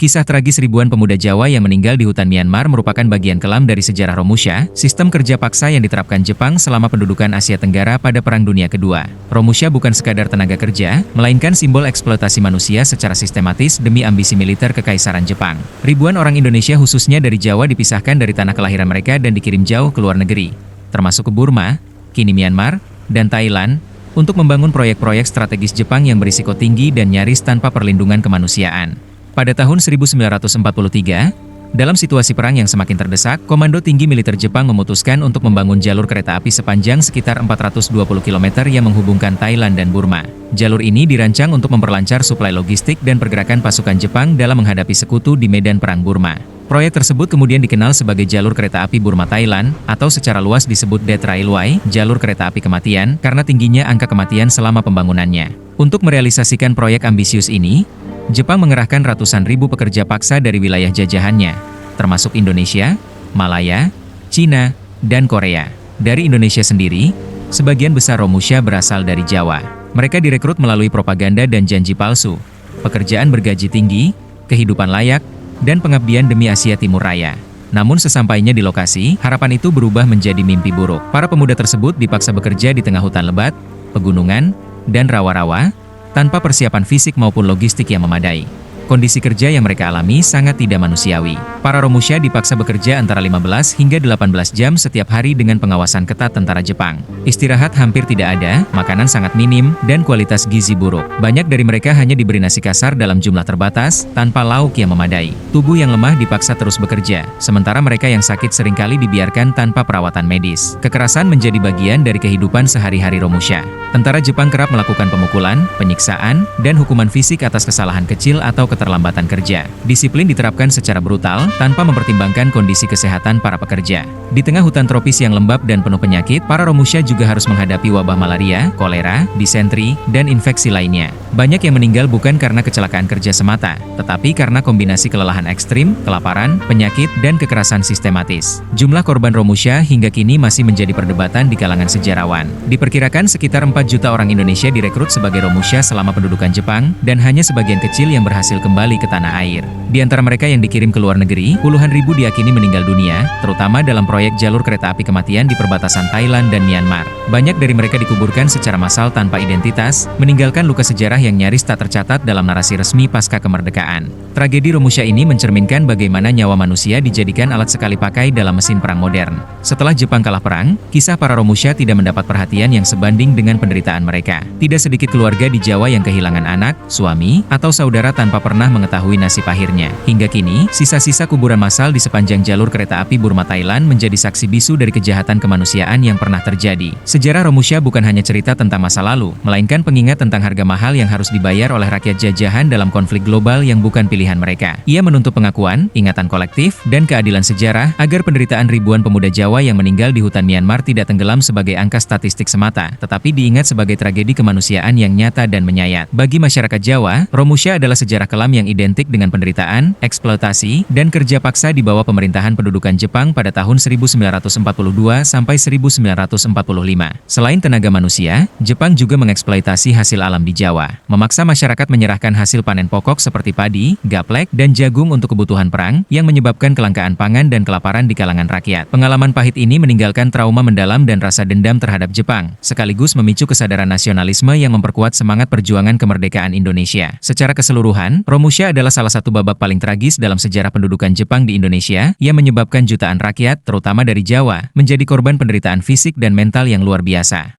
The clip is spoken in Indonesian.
Kisah tragis ribuan pemuda Jawa yang meninggal di hutan Myanmar merupakan bagian kelam dari sejarah Romusha, sistem kerja paksa yang diterapkan Jepang selama pendudukan Asia Tenggara pada Perang Dunia Kedua. Romusha bukan sekadar tenaga kerja, melainkan simbol eksploitasi manusia secara sistematis demi ambisi militer Kekaisaran Jepang. Ribuan orang Indonesia khususnya dari Jawa dipisahkan dari tanah kelahiran mereka dan dikirim jauh ke luar negeri, termasuk ke Burma, kini Myanmar, dan Thailand, untuk membangun proyek-proyek strategis Jepang yang berisiko tinggi dan nyaris tanpa perlindungan kemanusiaan. Pada tahun 1943, dalam situasi perang yang semakin terdesak, Komando Tinggi Militer Jepang memutuskan untuk membangun jalur kereta api sepanjang sekitar 420 km yang menghubungkan Thailand dan Burma. Jalur ini dirancang untuk memperlancar suplai logistik dan pergerakan pasukan Jepang dalam menghadapi sekutu di medan perang Burma. Proyek tersebut kemudian dikenal sebagai Jalur Kereta Api Burma-Thailand, atau secara luas disebut Death Railway, Jalur Kereta Api Kematian, karena tingginya angka kematian selama pembangunannya. Untuk merealisasikan proyek ambisius ini, Jepang mengerahkan ratusan ribu pekerja paksa dari wilayah jajahannya, termasuk Indonesia, Malaya, Cina, dan Korea. Dari Indonesia sendiri, sebagian besar Romusha berasal dari Jawa. Mereka direkrut melalui propaganda dan janji palsu, pekerjaan bergaji tinggi, kehidupan layak, dan pengabdian demi Asia Timur Raya. Namun sesampainya di lokasi, harapan itu berubah menjadi mimpi buruk. Para pemuda tersebut dipaksa bekerja di tengah hutan lebat, pegunungan, dan rawa-rawa, tanpa persiapan fisik maupun logistik yang memadai. Kondisi kerja yang mereka alami sangat tidak manusiawi. Para Romusha dipaksa bekerja antara 15 hingga 18 jam setiap hari dengan pengawasan ketat tentara Jepang. Istirahat hampir tidak ada, makanan sangat minim, dan kualitas gizi buruk. Banyak dari mereka hanya diberi nasi kasar dalam jumlah terbatas, tanpa lauk yang memadai. Tubuh yang lemah dipaksa terus bekerja, sementara mereka yang sakit seringkali dibiarkan tanpa perawatan medis. Kekerasan menjadi bagian dari kehidupan sehari-hari Romusha. Tentara Jepang kerap melakukan pemukulan, penyiksaan, dan hukuman fisik atas kesalahan kecil atau keterlambatan kerja. Disiplin diterapkan secara brutal, tanpa mempertimbangkan kondisi kesehatan para pekerja. Di tengah hutan tropis yang lembab dan penuh penyakit, para Romusha juga harus menghadapi wabah malaria, kolera, disentri, dan infeksi lainnya. Banyak yang meninggal bukan karena kecelakaan kerja semata, tetapi karena kombinasi kelelahan ekstrim, kelaparan, penyakit, dan kekerasan sistematis. Jumlah korban Romusha hingga kini masih menjadi perdebatan di kalangan sejarawan. Diperkirakan sekitar 4 juta orang Indonesia direkrut sebagai Romusha selama pendudukan Jepang, dan hanya sebagian kecil yang berhasil kembali ke tanah air. Di antara mereka yang dikirim ke luar negeri, puluhan ribu diyakini meninggal dunia, terutama dalam proyek jalur kereta api kematian di perbatasan Thailand dan Myanmar. Banyak dari mereka dikuburkan secara massal tanpa identitas, meninggalkan luka sejarah yang nyaris tak tercatat dalam narasi resmi pasca kemerdekaan. Tragedi Romusha ini mencerminkan bagaimana nyawa manusia dijadikan alat sekali pakai dalam mesin perang modern. Setelah Jepang kalah perang, kisah para Romusha tidak mendapat perhatian yang sebanding dengan penderitaan mereka. Tidak sedikit keluarga di Jawa yang kehilangan anak, suami, atau saudara tanpa pernah mengetahui nasib akhirnya. Hingga kini, sisa-sisa kuburan massal di sepanjang jalur kereta api Burma-Thailand menjadi saksi bisu dari kejahatan kemanusiaan yang pernah terjadi. Sejarah Romusha bukan hanya cerita tentang masa lalu, melainkan pengingat tentang harga mahal yang harus dibayar oleh rakyat jajahan dalam konflik global yang bukan pilihan mereka. Ia menuntut pengakuan, ingatan kolektif, dan keadilan sejarah agar penderitaan ribuan pemuda Jawa yang meninggal di hutan Myanmar tidak tenggelam sebagai angka statistik semata, tetapi diingat sebagai tragedi kemanusiaan yang nyata dan menyayat. Bagi masyarakat Jawa, Romusha adalah sejarah kelam yang identik dengan penderitaan, eksploitasi, dan kerja paksa di bawah pemerintahan pendudukan Jepang pada tahun 1942 sampai 1945. Selain tenaga manusia, Jepang juga mengeksploitasi hasil alam di Jawa, memaksa masyarakat menyerahkan hasil panen pokok seperti padi, gaplek, dan jagung untuk kebutuhan perang, yang menyebabkan kelangkaan pangan dan kelaparan di kalangan rakyat. Pengalaman pahit ini meninggalkan trauma mendalam dan rasa dendam terhadap Jepang, sekaligus memicu kesadaran nasionalisme yang memperkuat semangat perjuangan kemerdekaan Indonesia. Secara keseluruhan, Romusha adalah salah satu babak paling tragis dalam sejarah pendudukan Jepang di Indonesia, yang menyebabkan jutaan rakyat, terutama dari Jawa, menjadi korban penderitaan fisik dan mental yang luar biasa.